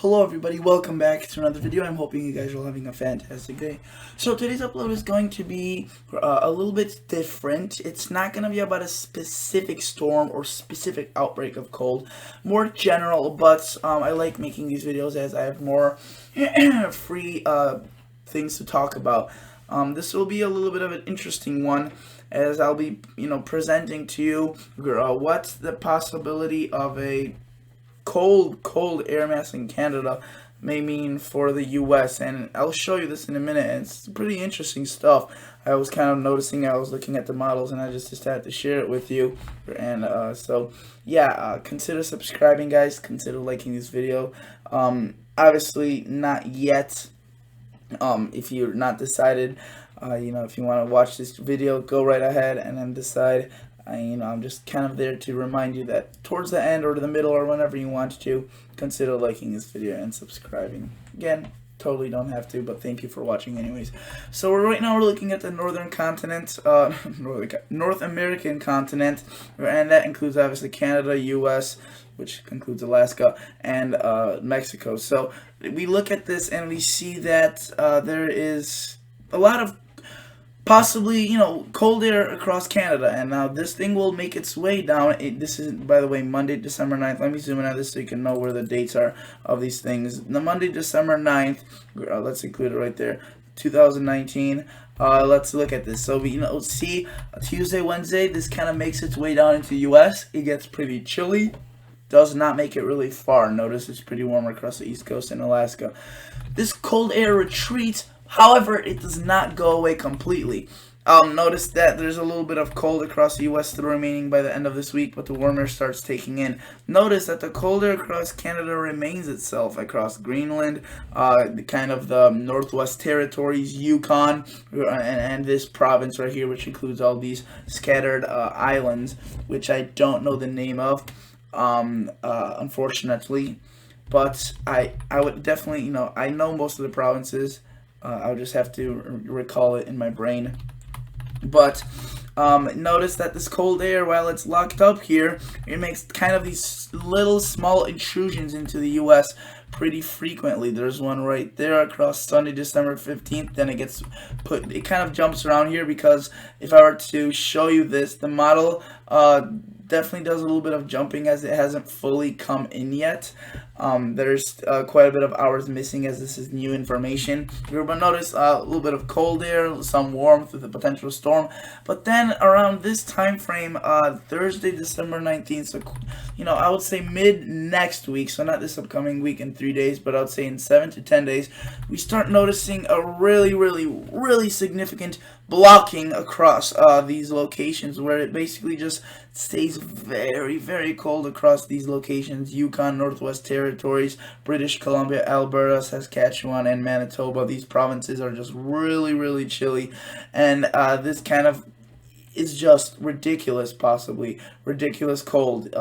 Hello everybody, welcome back to another video. I'm hoping you guys are all having a fantastic day. So today's upload is going to be a little bit different. It's not going to be about a specific storm or specific outbreak of cold, more general, but I like making these videos as I have more free things to talk about. This will be a little bit of an interesting one, as I'll be presenting to you what's the possibility of a cold air mass in Canada may mean for the US, and I'll show you this in a minute, and it's pretty interesting stuff. I was kind of noticing, I was looking at the models, and I just decided to share it with you. And consider subscribing, guys, consider liking this video. Obviously not yet. If you're not decided, if you want to watch this video, go right ahead and then decide. I'm just kind of there to remind you that towards the end or the middle or whenever you want to, consider liking this video and subscribing. Again, totally don't have to, but thank you for watching anyways. So right now we're looking at the northern continent, North American continent, and that includes obviously Canada, US, which includes Alaska, and Mexico. So we look at this and we see that there is a lot of possibly, cold air across Canada, and now this thing will make its way down. This is, by the way, Monday, December 9th. Let me zoom in on this so you can know where the dates are of these things. The Monday, December 9th, let's include it right there, 2019. Let's look at this. So we see Tuesday, Wednesday, this kind of makes its way down into the US. It gets pretty chilly. Does not make it really far. Notice it's pretty warm across the East Coast and Alaska. This cold air retreats. However, it does not go away completely. Notice that there's a little bit of cold across the U.S. still remaining by the end of this week, but the warm air starts taking in. Notice that the cold air across Canada remains itself across Greenland, the Northwest Territories, Yukon, and this province right here, which includes all these scattered islands, which I don't know the name of, unfortunately. But I would definitely, I know most of the provinces. I'll just have to recall it in my brain. But notice that this cold air, while it's locked up here, it makes kind of these little small intrusions into the U.S. pretty frequently. There's one right there across Sunday, December 15th. Then it kind of jumps around here, because if I were to show you this, the model definitely does a little bit of jumping as it hasn't fully come in yet. There's quite a bit of hours missing as this is new information. But notice a little bit of cold air, some warmth with a potential storm. But then around this time frame, Thursday, December 19th, so I would say mid next week, so not this upcoming week in 3 days, but I would say in 7 to 10 days, we start noticing a really significant blocking across these locations, where it basically just stays very cold across these locations: Yukon, Northwest Territories, British Columbia, Alberta, Saskatchewan, and Manitoba. These provinces are just really chilly, and this kind of is just ridiculous, possibly ridiculous cold,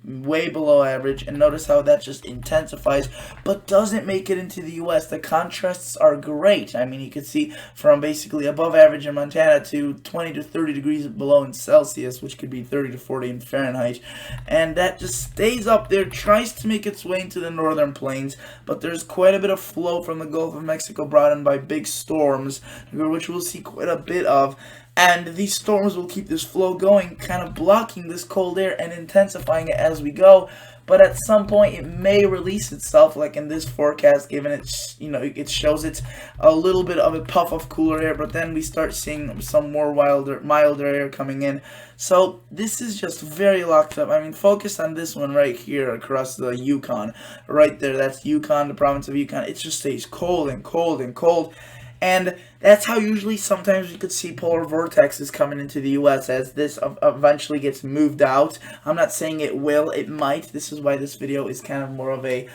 way below average. And notice how that just intensifies but doesn't make it into the US. The contrasts are great. I mean, you can see from basically above average in Montana to 20 to 30 degrees below in Celsius, which could be 30 to 40 in Fahrenheit, and that just stays up there, tries to make its way into the northern plains. But there's quite a bit of flow from the Gulf of Mexico brought in by big storms, which we'll see quite a bit of. And these storms will keep this flow going, kind of blocking this cold air and intensifying it as we go. But at some point, it may release itself, like in this forecast, given it's, it shows it's a little bit of a puff of cooler air, but then we start seeing some more milder air coming in. So this is just very locked up. I mean, focus on this one right here across the Yukon. Right there, that's Yukon, the province of Yukon. It just stays cold and cold and cold. And that's how usually sometimes we could see polar vortexes coming into the U.S. as this eventually gets moved out. I'm not saying it will, it might. This is why this video is kind of more of a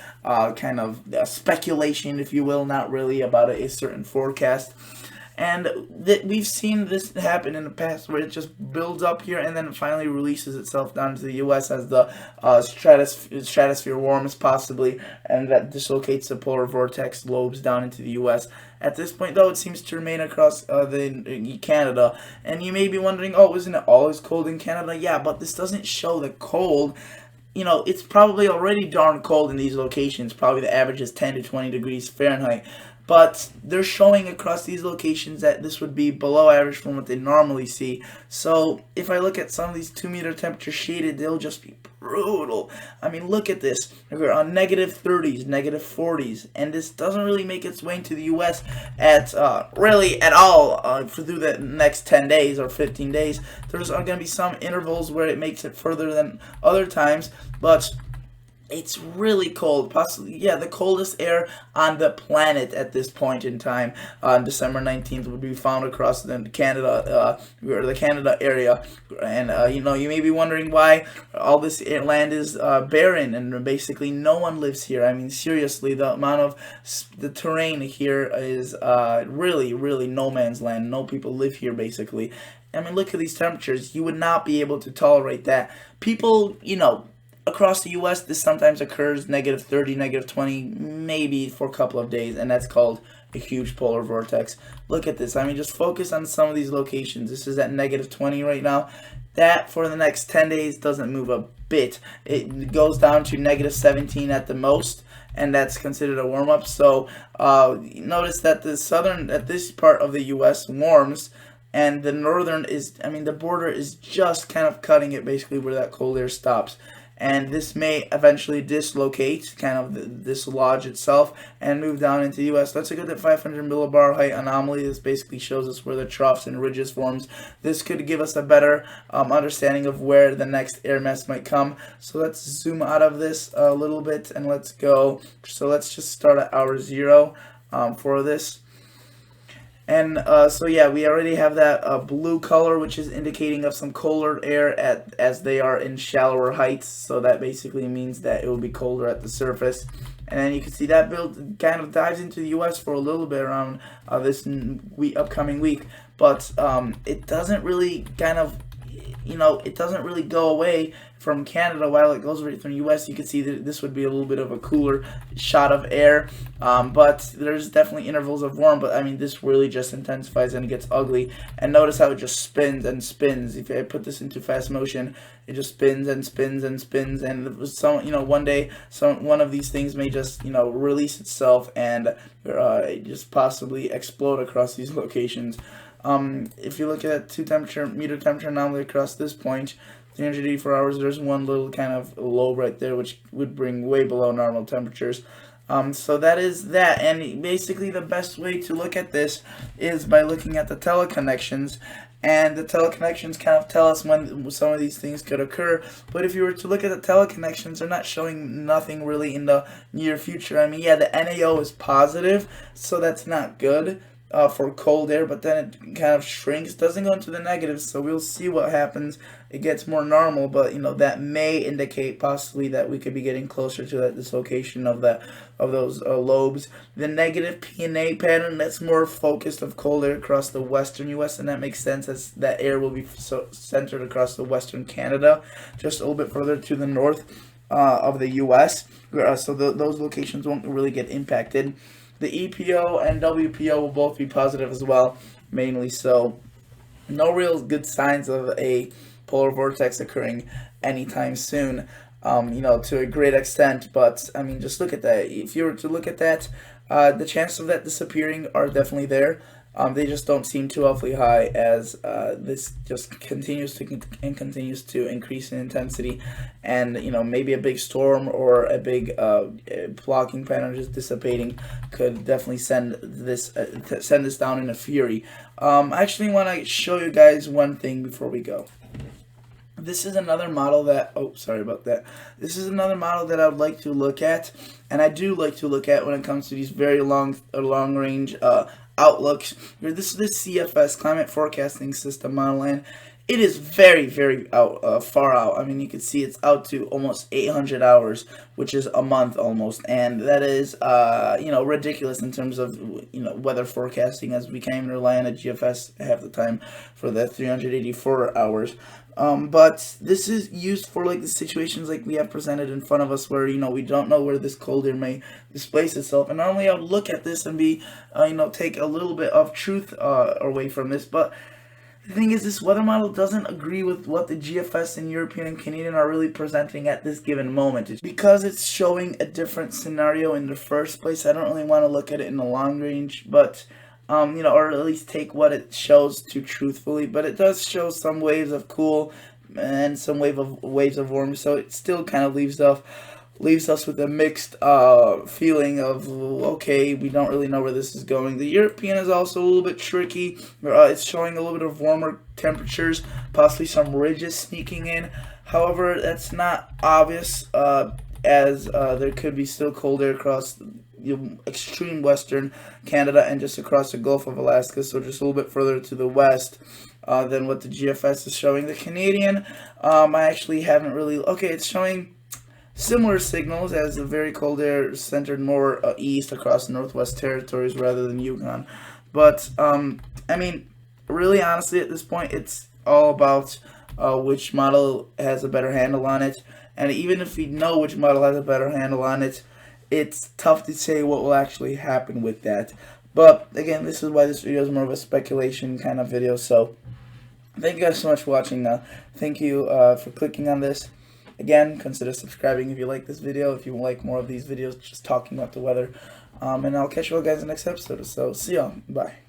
speculation, if you will, not really about a certain forecast. And we've seen this happen in the past, where it just builds up here and then it finally releases itself down to the U.S. as the stratosphere warms, possibly, and that dislocates the polar vortex lobes down into the U.S. At this point, though, it seems to remain across Canada. And you may be wondering, oh, isn't it always cold in Canada? Yeah, but this doesn't show the cold it's probably already darn cold in these locations. Probably the average is 10 to 20 degrees Fahrenheit. But they're showing across these locations that this would be below average from what they normally see. So if I look at some of these 2 meter temperature shaded, they'll just be brutal. I mean, look at this. We're on negative 30s, negative 40s, and this doesn't really make its way into the U.S. at really at all through the next 10 days or 15 days. There's going to be some intervals where it makes it further than other times, but it's really cold, possibly, yeah, the coldest air on the planet at this point in time. On December 19th would be found across the Canada, or the Canada area, and you may be wondering why all this land is barren and basically no one lives here. I mean, seriously, the amount of the terrain here is really, really no man's land. No people live here, basically. I mean, look at these temperatures. You would not be able to tolerate that. People, across the U.S., this sometimes occurs negative 30, negative 20, maybe for a couple of days, and that's called a huge polar vortex. Look at this. I mean, just focus on some of these locations. This is at negative 20 right now. That, for the next 10 days, doesn't move a bit. It goes down to negative 17 at the most, and that's considered a warm-up. So, notice that this part of the U.S. warms, and the northern the border is just kind of cutting it basically where that cold air stops. And this may eventually dislocate, kind of dislodge itself, and move down into the U.S. Let's look at the 500 millibar height anomaly. This basically shows us where the troughs and ridges forms. This could give us a better understanding of where the next air mass might come. So let's zoom out of this a little bit, and let's go. So let's just start at hour 0 for this. And so yeah, we already have that blue color, which is indicating of some colder air as they are in shallower heights. So that basically means that it will be colder at the surface. And then you can see that build kind of dives into the U.S. for a little bit around this upcoming week. But it doesn't really it doesn't really go away from Canada while it goes right through the U.S. You can see that this would be a little bit of a cooler shot of air, but there's definitely intervals of warm. But I mean, this really just intensifies and it gets ugly. And notice how it just spins and spins. If I put this into fast motion, it just spins and spins and spins. And it was one day, one of these things may just release itself and just possibly explode across these locations. If you look at 2 meter temperature anomaly across this point, 384 hours, there's one little kind of lobe right there, which would bring way below normal temperatures. So that is that, and basically the best way to look at this is by looking at the teleconnections, and the teleconnections kind of tell us when some of these things could occur. But if you were to look at the teleconnections, they're not showing nothing really in the near future. I mean, yeah, the NAO is positive, so that's not good for cold air, but then it kind of shrinks, doesn't go into the negatives, so we'll see what happens. It gets more normal, but that may indicate possibly that we could be getting closer to that dislocation of those lobes. The negative P&A pattern, that's more focused of cold air across the western U.S., and that makes sense as that air will be centered across the western Canada, just a little bit further to the north of the U.S., so those locations won't really get impacted. The EPO and WPO will both be positive as well, mainly so. No real good signs of a polar vortex occurring anytime soon, to a great extent. But, I mean, just look at that. If you were to look at that, the chances of that disappearing are definitely there. They just don't seem too awfully high as this just continues to increase in intensity, and maybe a big storm or a big blocking pattern just dissipating could definitely send this down in a fury. I actually want to show you guys one thing before we go. This is another model that, sorry about that. This is another model that I would like to look at, and I do like to look at when it comes to these very long range outlooks. This is the CFS, Climate Forecasting System model, and it is very, very far out. I mean, you can see it's out to almost 800 hours, which is a month almost, and that is, ridiculous in terms of, weather forecasting, as we can't even rely on a GFS half the time for the 384 hours. But this is used for like the situations like we have presented in front of us where, we don't know where this cold air may displace itself. And normally I would look at this and be, take a little bit of truth away from this. But The thing is, this weather model doesn't agree with what the GFS and European and Canadian are really presenting at this given moment. It's because it's showing a different scenario in the first place. I don't really want to look at it in the long range, but or at least take what it shows to truthfully. But it does show some waves of cool and some waves of warm, so it still kind of leaves us with a mixed feeling of, okay, we don't really know where this is going. The European is also a little bit tricky. It's showing a little bit of warmer temperatures, possibly some ridges sneaking in. However, that's not obvious, as there could be still cold air across extreme western Canada and just across the Gulf of Alaska, so just a little bit further to the west than what the GFS is showing. The Canadian, I actually haven't really... Okay, it's showing similar signals as the very cold air centered more east across the Northwest Territories rather than Yukon. But, I mean, really honestly at this point, it's all about which model has a better handle on it. And even if we know which model has a better handle on it, it's tough to say what will actually happen with that. But, again, this is why this video is more of a speculation kind of video. So, thank you guys so much for watching. Thank you for clicking on this. Again, consider subscribing if you like this video, if you like more of these videos just talking about the weather. And I'll catch you all guys in the next episode. So, see y'all. Bye.